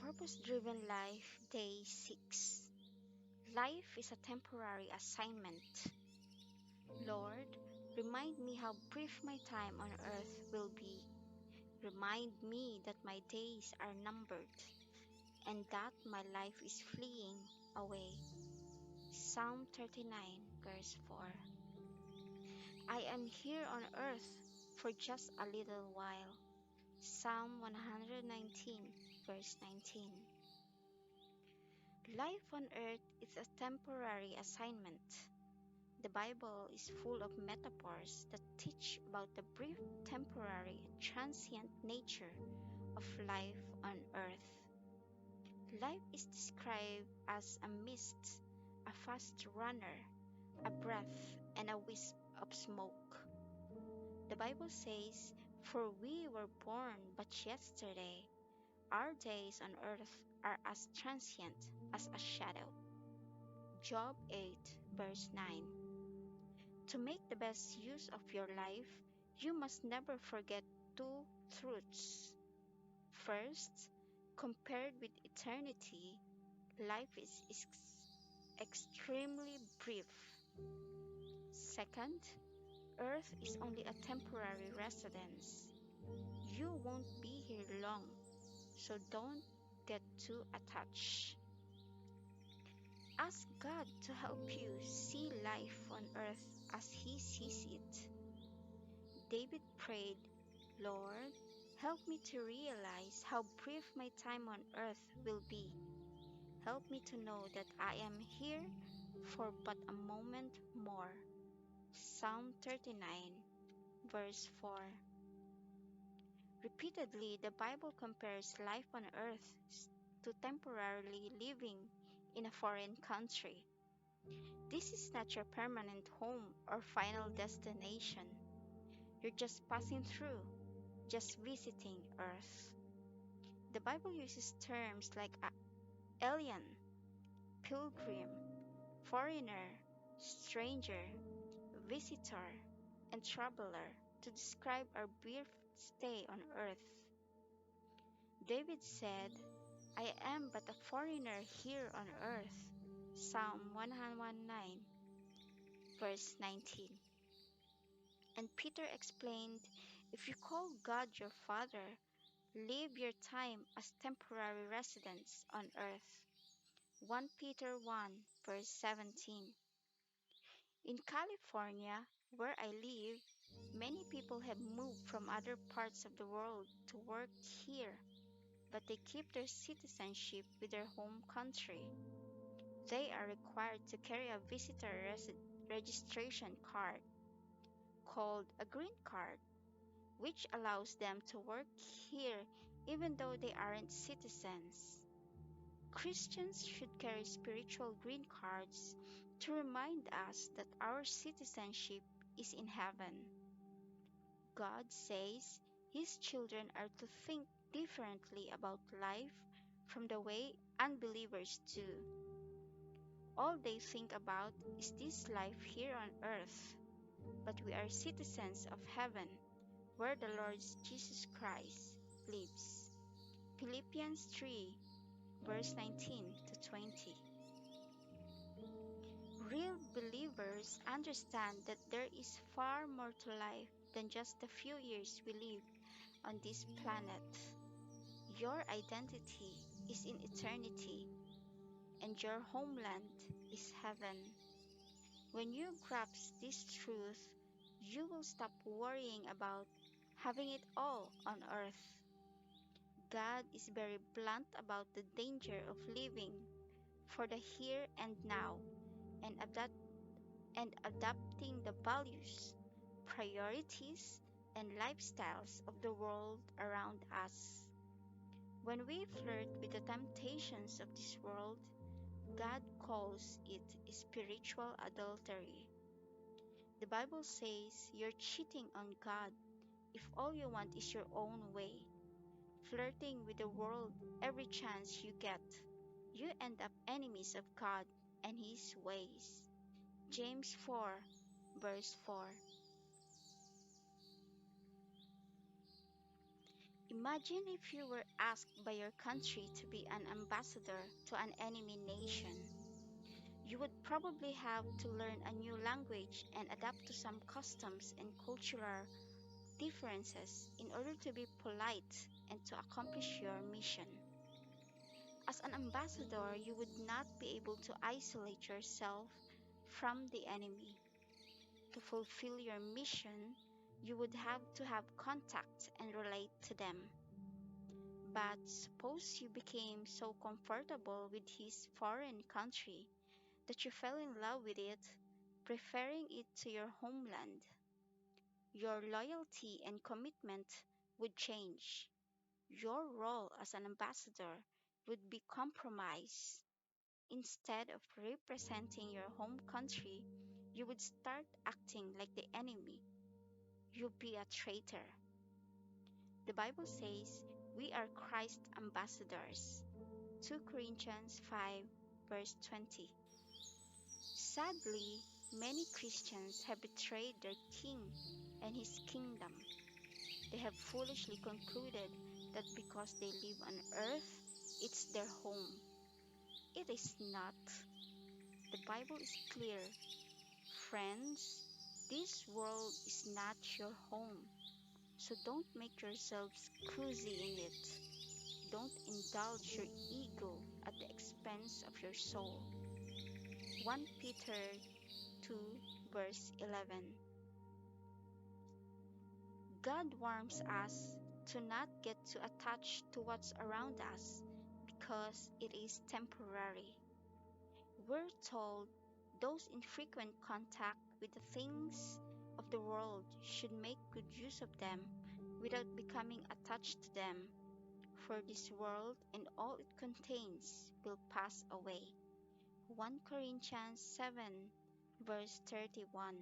Purpose Driven Life, Day 6. Life is a temporary assignment. Lord, remind me how brief my time on earth will be. Remind me that my days are numbered and that my life is fleeing away. Psalm 39, verse 4. I am here on earth for just a little while. Psalm 119, verse 19. Life on earth is a temporary assignment. The Bible is full of metaphors that teach about the brief, temporary, and transient nature of life on earth. Life is described as a mist, a fast runner, a breath, and a wisp of smoke. The Bible says, "For we were born but yesterday. Our days on earth are as transient as a shadow." Job 8, verse 9. To make the best use of your life, you must never forget two truths. First, compared with eternity, life is extremely brief. Second, earth is only a temporary residence. You won't be here long, so don't get too attached. Ask God to help you see life on earth as He sees it. David prayed, "Lord, help me to realize how brief my time on earth will be. Help me to know that I am here for but a moment more." Psalm 39, verse 4. Repeatedly, the Bible compares life on earth to temporarily living in a foreign country. This is not your permanent home or final destination. You're just passing through, just visiting Earth. The Bible uses terms like alien, pilgrim, foreigner, stranger, visitor, and traveler to describe our brief stay on earth. David said, "I am but a foreigner here on earth." Psalm 119, verse 19. And Peter explained, "If you call God your Father, live your time as temporary residents on earth." 1 Peter 1, verse 17. In California, where I live, many people have moved from other parts of the world to work here, but they keep their citizenship with their home country. They are required to carry a visitor registration card called a green card, which allows them to work here even though they aren't citizens. Christians should carry spiritual green cards to remind us that our citizenship is in heaven. God says His children are to think differently about life from the way unbelievers do. All they think about is this life here on earth, but we are citizens of heaven, where the Lord Jesus Christ lives. Philippians 3, verse 19 to 20. Real believers understand that there is far more to life than just the few years we live on this planet. Your identity is in eternity, and your homeland is heaven. When you grasp this truth, you will stop worrying about having it all on earth. God is very blunt about the danger of living for the here and now and adopting the values, priorities, and lifestyles of the world around us. When we flirt with the temptations of this world, God calls it spiritual adultery. The Bible says you're cheating on God if all you want is your own way. Flirting with the world every chance you get, you end up enemies of God and His ways. James 4, verse 4. Imagine if you were asked by your country to be an ambassador to an enemy nation. You would probably have to learn a new language and adapt to some customs and cultural differences in order to be polite and to accomplish your mission. As an ambassador, you would not be able to isolate yourself from the enemy. To fulfill your mission, you would have to have contact and relate to them. But suppose you became so comfortable with his foreign country that you fell in love with it, preferring it to your homeland. Your loyalty and commitment would change. Your role as an ambassador would be compromised. Instead of representing your home country, you would start acting like the enemy. You'd be a traitor. The Bible says we are Christ's ambassadors. 2 Corinthians 5, verse 20. Sadly, many Christians have betrayed their king and his kingdom. They have foolishly concluded that because they live on earth, it's their home. It is not. The Bible is clear. Friends, this world is not your home, so don't make yourselves cozy in it. Don't indulge your ego at the expense of your soul. 1 Peter 2, verse 11. God warns us to not get too attached to what's around us because it is temporary. We're told those in frequent contact with the things of the world should make good use of them without becoming attached to them, for this world and all it contains will pass away. 1 Corinthians 7, verse 31.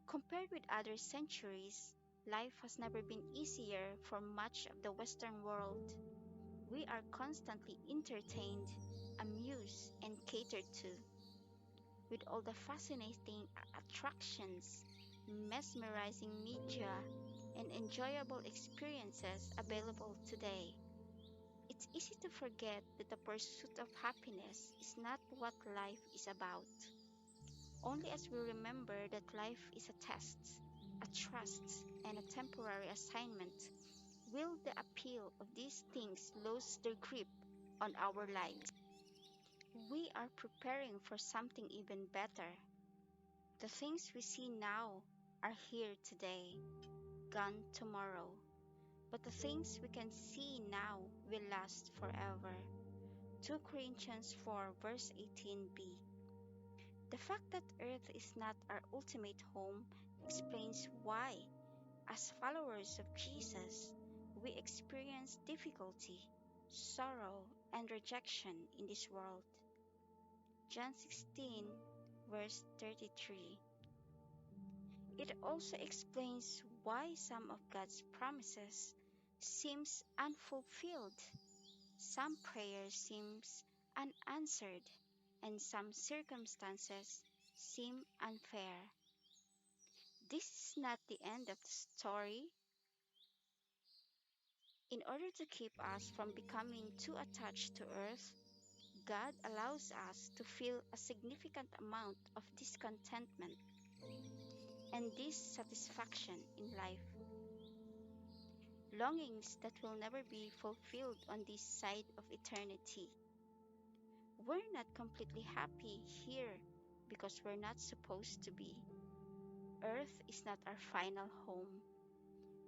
Compared with other centuries, life has never been easier for much of the Western world. We are constantly entertained, amused, and catered to. With all the fascinating attractions, mesmerizing media, and enjoyable experiences available today, it's easy to forget that the pursuit of happiness is not what life is about. Only as we remember that life is a test, a trust, and a temporary assignment will the appeal of these things lose their grip on our lives. We are preparing for something even better. The things we see now are here today, gone tomorrow. But the things we can see now will last forever. 2 Corinthians 4 verse 18b. The fact that earth is not our ultimate home explains why, as followers of Jesus, we experience difficulty, sorrow, and rejection in this world. John 16 verse 33. It also explains why some of God's promises seems unfulfilled, some prayers seems unanswered, and some circumstances seem unfair. This is not the end of the story. In order to keep us from becoming too attached to earth, God allows us to feel a significant amount of discontentment and dissatisfaction in life, longings that will never be fulfilled on this side of eternity. We're not completely happy here because we're not supposed to be. Earth is not our final home.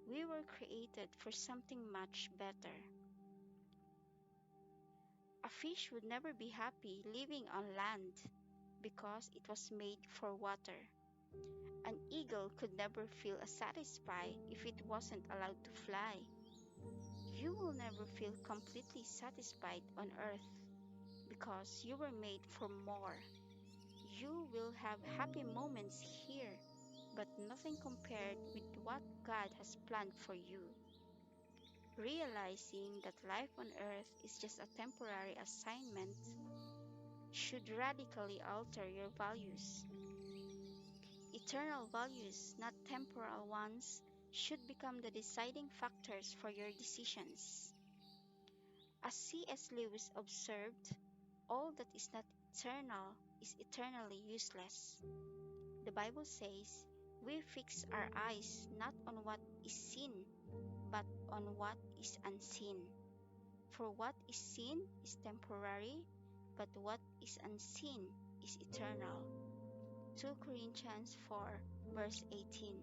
We were created for something much better. A fish would never be happy living on land because it was made for water. An eagle could never feel satisfied if it wasn't allowed to fly. You will never feel completely satisfied on earth because you were made for more. You will have happy moments here, but nothing compared with what God has planned for you. Realizing that life on earth is just a temporary assignment should radically alter your values. Eternal values, not temporal ones, should become the deciding factors for your decisions. As C.S. Lewis observed, all that is not eternal is eternally useless. The Bible says, we fix our eyes not on what is seen, but on what is unseen. For what is seen is temporary, but what is unseen is eternal. 2 Corinthians 4, verse 18.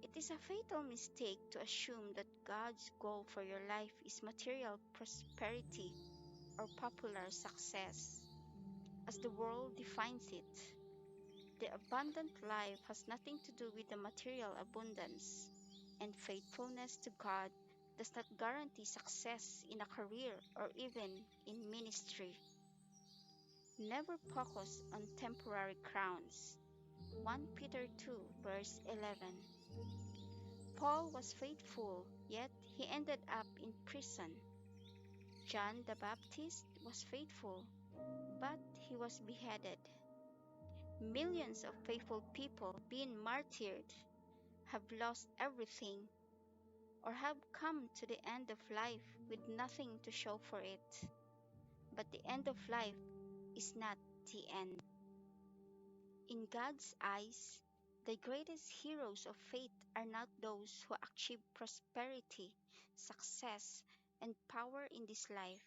It is a fatal mistake to assume that God's goal for your life is material prosperity or popular success, as the world defines it. The abundant life has nothing to do with the material abundance, and faithfulness to God does not guarantee success in a career or even in ministry. Never focus on temporary crowns. 1 Peter 2, verse 11. Paul was faithful, yet he ended up in prison. John the Baptist was faithful, but he was beheaded. Millions of faithful people being martyred have lost everything or have come to the end of life with nothing to show for it. But the end of life is not the end. In God's eyes, the greatest heroes of faith are not those who achieve prosperity, success, and power in this life,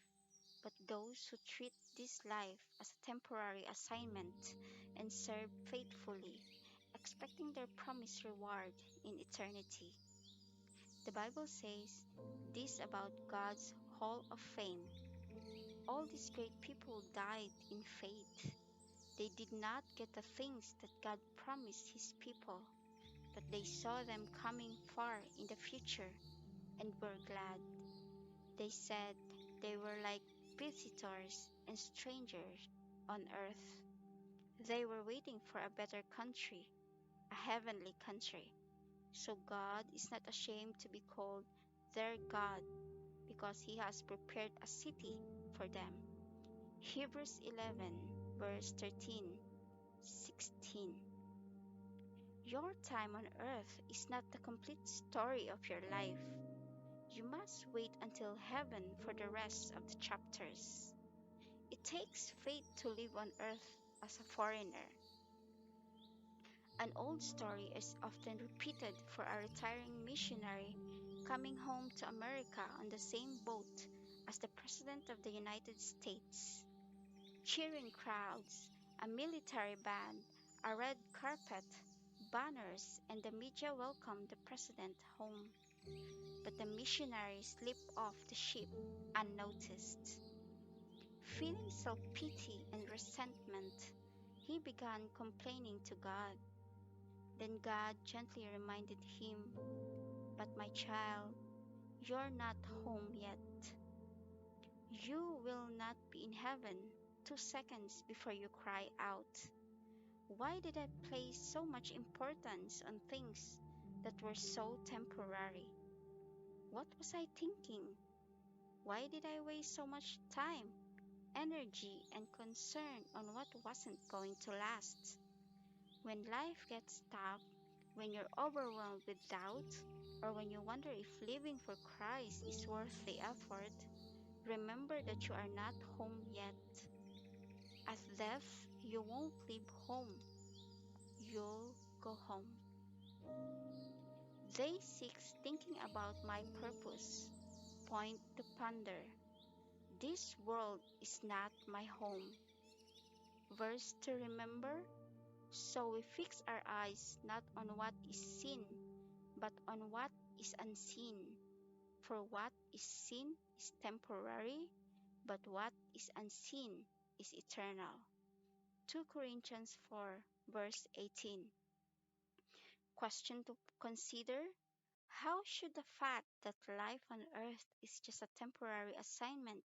but those who treat this life as a temporary assignment and serve faithfully, expecting their promised reward in eternity. The Bible says this about God's Hall of Fame. All these great people died in faith. They did not get the things that God promised His people, but they saw them coming far in the future and were glad. They said they were like visitors and strangers on earth. They were waiting for a better country, a heavenly country. So God is not ashamed to be called their God because He has prepared a city for them. Hebrews 11, verse 13, 16. Your time on earth is not the complete story of your life. You must wait until heaven for the rest of the chapters. It takes faith to live on earth as a foreigner. An old story is often repeated for a retiring missionary coming home to America on the same boat as the President of the United States. Cheering crowds, a military band, a red carpet, banners, and the media welcomed the President home. But the missionary slipped off the ship unnoticed. Feeling self pity and resentment, he began complaining to God. Then God gently reminded him, but my child, you're not home yet. You will not be in heaven 2 seconds before you cry out, why did I place so much importance on things that were so temporary? What was I thinking? Why did I waste so much time, energy, and concern on what wasn't going to last? When life gets tough, when you're overwhelmed with doubt, or when you wonder if living for Christ is worth the effort, remember that you are not home yet. At death, you won't leave home, you'll go home. Day 6, thinking about my purpose. Point to ponder. This world is not my home. Verse to remember. So we fix our eyes not on what is seen, but on what is unseen. For what is seen is temporary, but what is unseen is eternal. 2 Corinthians 4, verse 18. Question to consider. How should the fact that life on earth is just a temporary assignment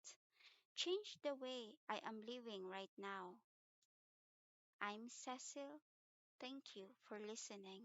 change the way I am living right now? I'm Cecil. Thank you for listening.